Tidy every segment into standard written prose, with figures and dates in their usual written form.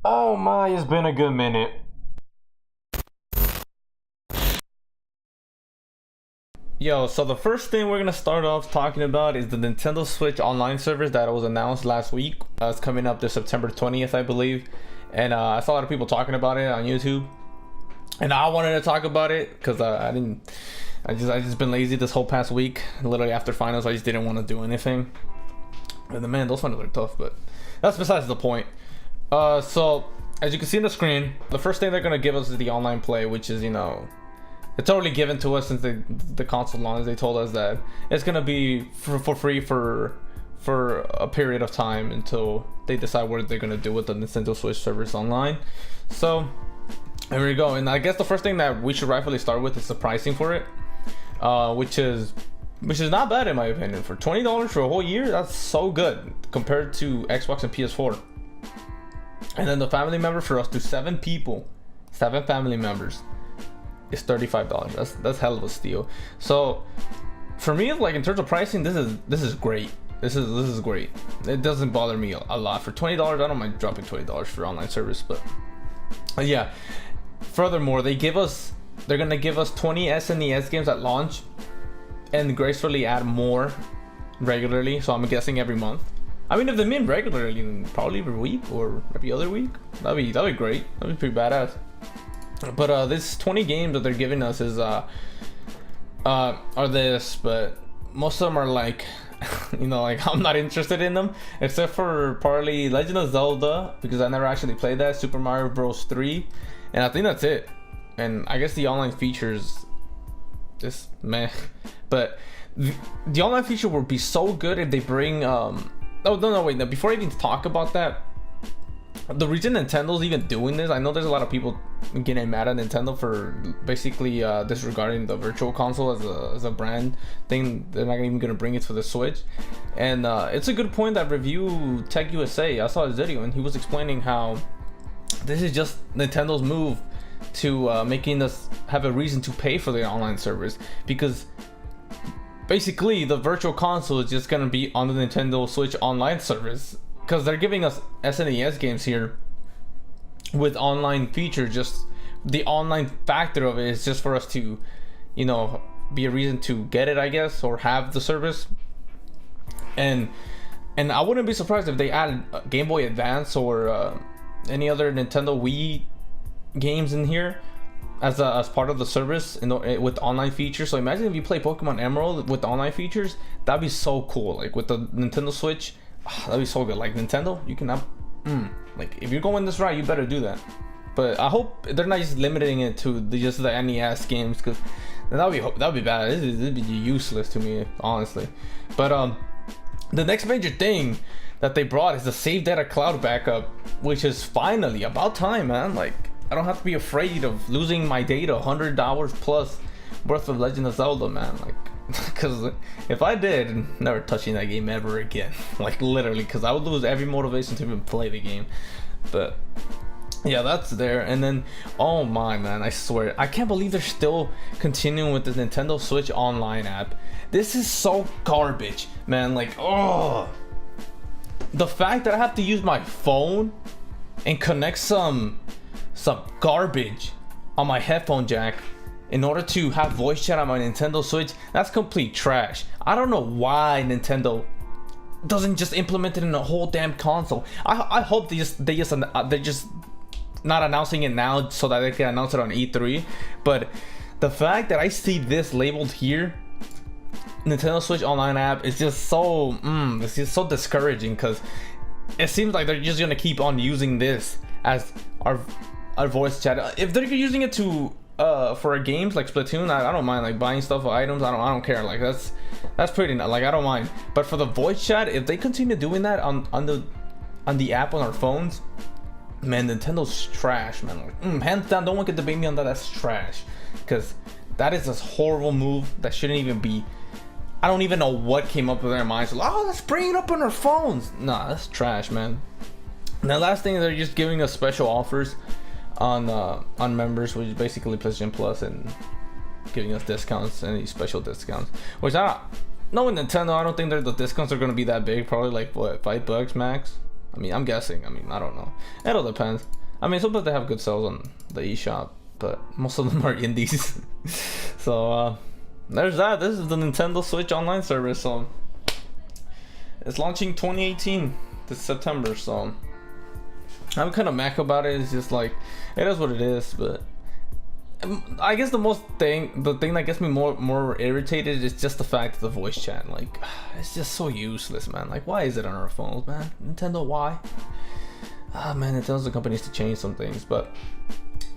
Oh my, it's been a good minute. Yo, so the first thing we're gonna start off talking about is the Nintendo Switch online service that was announced last week. It's coming up this September 20th, I believe. And I saw a lot of people talking about it on YouTube. And I wanted to talk about it because I just been lazy this whole past week. Literally after finals, I just didn't want to do anything. And then, man, those finals are tough, but that's besides the point. So as you can see on the screen, the first thing they're gonna give us is the online play, which is, it's already given to us since the console launch. They told us that it's gonna be for free for a period of time until they decide what they're gonna do with the Nintendo Switch service online. So there we go. And I guess the first thing that we should rightfully start with is the pricing for it, which is not bad in my opinion. For $20 for a whole year, that's so good compared to Xbox and PS4. And then the family member for us to 7 people, 7 family members, is $35. That's hell of a steal. So for me, like in terms of pricing, this is great. This is great. It doesn't bother me a lot. For $20, I don't mind dropping $20 for online service, but yeah. Furthermore, they're gonna give us 20 SNES games at launch, and gracefully add more regularly. So I'm guessing every month. I mean, if they mean regularly, then probably every week or every other week. That'd be great. That'd be pretty badass. But this 20 games that they're giving us is are this, but most of them are like, like I'm not interested in them, except for partly Legend of Zelda, because I never actually played that, Super Mario Bros 3, and I think that's it. And I guess the online features just meh. But the online feature would be so good if they bring oh no, wait, no, before I even talk about that, the reason Nintendo's even doing this, I know there's a lot of people getting mad at Nintendo for basically disregarding the virtual console as a brand thing. They're not even gonna bring it to the Switch. And it's a good point that Review Tech USA, I saw his video and he was explaining how this is just Nintendo's move to making us have a reason to pay for the online service, because basically the virtual console is just gonna be on the Nintendo Switch online service, because they're giving us SNES games here with online features. Just the online factor of it is just for us to, be a reason to get it, I guess, or have the service. And I wouldn't be surprised if they added Game Boy Advance or any other Nintendo Wii games in here as part of the service with online features. So imagine if you play Pokemon Emerald with online features, that'd be so cool. Like with the Nintendo Switch, that'd be so good. Like Nintendo, you can have, like if you're going this route, you better do that. But I hope they're not just limiting it to just the NES games, because that'd be bad. It'd be useless to me, honestly. But the next major thing that they brought is the Save Data Cloud backup, which is finally about time, man. Like I don't have to be afraid of losing my data, $100 plus worth of Legend of Zelda, man. Like, because if I did, never touching that game ever again. Like literally, because I would lose every motivation to even play the game. But yeah, that's there. And then, oh my, man, I swear, I can't believe they're still continuing with the Nintendo Switch Online app. This is so garbage, man. Like, oh, the fact that I have to use my phone and connect some garbage on my headphone jack in order to have voice chat on my Nintendo Switch, that's complete trash. I don't know why Nintendo doesn't just implement it in the whole damn console. I hope they're just not announcing it now so that they can announce it on E3. But the fact that I see this labeled here, Nintendo Switch Online app, is just so it's just so discouraging, because it seems like they're just gonna keep on using this as our voice chat. If they're using it to for games like Splatoon, I don't mind, like buying stuff or items. I don't care. Like that's pretty, like I don't mind. But for the voice chat, if they continue doing that on the app on our phones, man, Nintendo's trash, man. Like, hands down, don't want to debate me on that. That's trash, because that is a horrible move that shouldn't even be. I don't even know what came up with their minds. Like, oh, let's bring it up on our phones. Nah, that's trash, man. And the last thing, they're just giving us special offers on members, which is basically PlayStation Plus, and giving us discounts, any special discounts. Which knowing Nintendo, I don't think the discounts are gonna be that big. Probably like what, $5 max. I mean, I'm guessing. I mean, I don't know. It all depends. I mean, sometimes they have good sales on the eShop, but most of them are indies. So there's that. This is the Nintendo Switch online service. So it's launching 2018 this September. So I'm kind of mad about it. It's just like, it is what it is. But I guess the thing that gets me more irritated is just the fact of the voice chat. Like, it's just so useless, man. Like, why is it on our phones, man? Nintendo, why? Ah, man, it tells the companies to change some things. But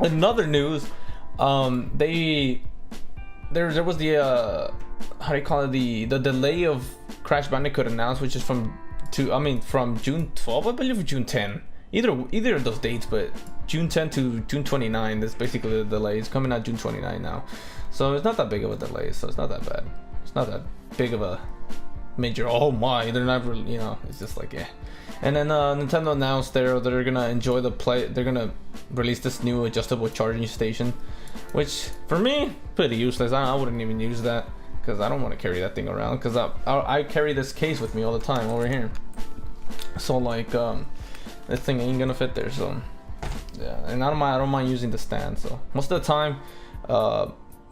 in other news, there was the how do you call it, the delay of Crash Bandicoot announced, which is from June 12, I believe, or June 10. Either of those dates, but June 10 to June 29. That's basically the delay. It's coming out June 29 now, so it's not that big of a delay. So it's not that bad. It's not that big of a major. Oh my, they're not really, you know. It's just like, yeah. And then Nintendo announced they're gonna enjoy the play. They're gonna release this new adjustable charging station, which for me pretty useless. I wouldn't even use that because I don't want to carry that thing around, because I carry this case with me all the time over here. So like this thing ain't gonna fit there. So yeah, and I don't mind using the stand. So most of the time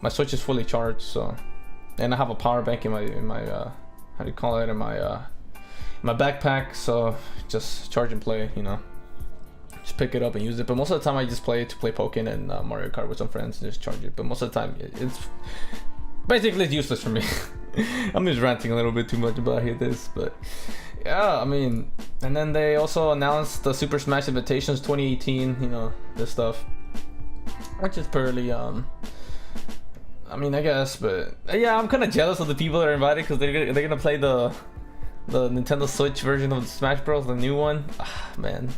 my Switch is fully charged. So, and I have a power bank in my how do you call it, in my backpack. So just charge and play, you know, just pick it up and use it. But most of the time I just play Pokken and Mario Kart with some friends and just charge it. But most of the time it's basically useless for me. I'm just ranting a little bit too much about this, but yeah, I mean, and then they also announced the Super Smash Invitations 2018, you know, this stuff, which is pretty I mean, I guess, but yeah, I'm kind of jealous of the people that are invited, because they're gonna play the Nintendo Switch version of Smash Bros, the new one. Ah, man,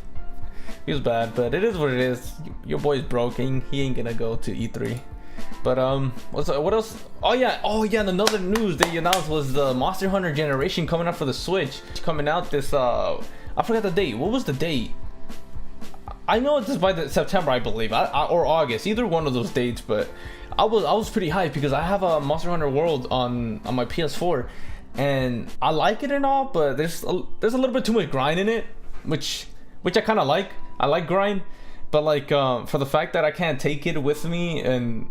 feels bad, but it is what it is. Your boy's broken. He ain't gonna go to E3. But what else? Oh yeah, and another news they announced was the Monster Hunter Generation coming out for the Switch. Coming out this I forgot the date. What was the date? I know it's by the September, I believe, or August, either one of those dates. But I was pretty hyped because I have a Monster Hunter World on my PS4, and I like it and all, but there's a little bit too much grind in it, which I kind of like. I like grind, but like for the fact that I can't take it with me and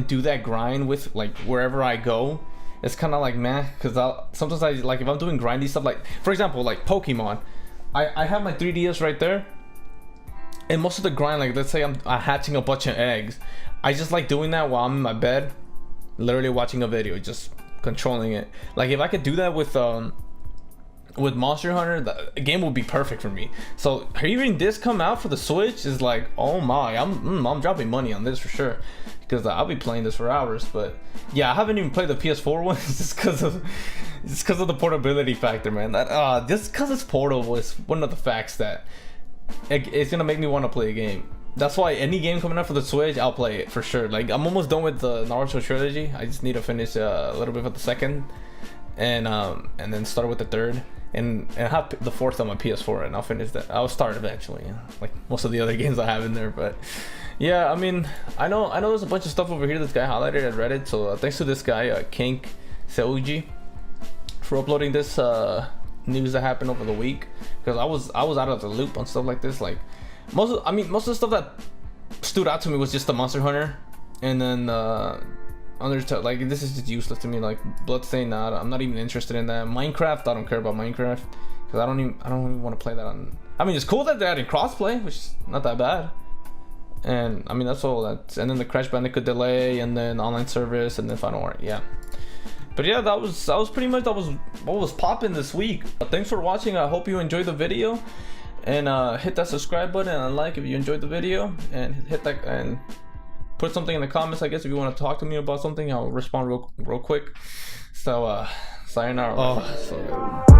do that grind with, like, wherever I go, it's kind of like, man, because sometimes I like, if I'm doing grindy stuff, like for example like Pokemon, I have my 3DS right there, and most of the grind, like let's say I'm hatching a bunch of eggs, I just like doing that while I'm in my bed, literally watching a video, just controlling it. Like if I could do that with Monster Hunter, the game would be perfect for me. So hearing this come out for the Switch is like, oh my, I'm dropping money on this for sure, because I'll be playing this for hours. But yeah, I haven't even played the PS4 one just because of the portability factor, man. That just because it's portable is one of the facts that it's gonna make me want to play a game. That's why any game coming out for the Switch, I'll play it for sure. Like I'm almost done with the Naruto trilogy. I just need to finish a little bit with the second, and then start with the third. And have the fourth on my PS4, and I'll finish that. I'll start eventually, like most of the other games I have in there. But yeah, I mean, I know there's a bunch of stuff over here this guy highlighted at Reddit. So thanks to this guy, Kink Seuji, for uploading this news that happened over the week, because I was out of the loop on stuff like this. Like most of the stuff that stood out to me was just the Monster Hunter, and then like this is just useless to me. Like Bloodstained, I'm not even interested in that. Minecraft, I don't care about Minecraft, because I don't even want to play that on. I mean, it's cool that they're adding crossplay, which is not that bad. And I mean, that's all. And then the Crash Bandicoot delay, and then online service, and then Final Art. Yeah. But yeah, that was pretty much what was popping this week. Thanks for watching. I hope you enjoyed the video, and hit that subscribe button and like if you enjoyed the video, and hit that and put something in the comments, I guess, if you want to talk to me about something. I'll respond real quick. So sayonara. Oh, so good.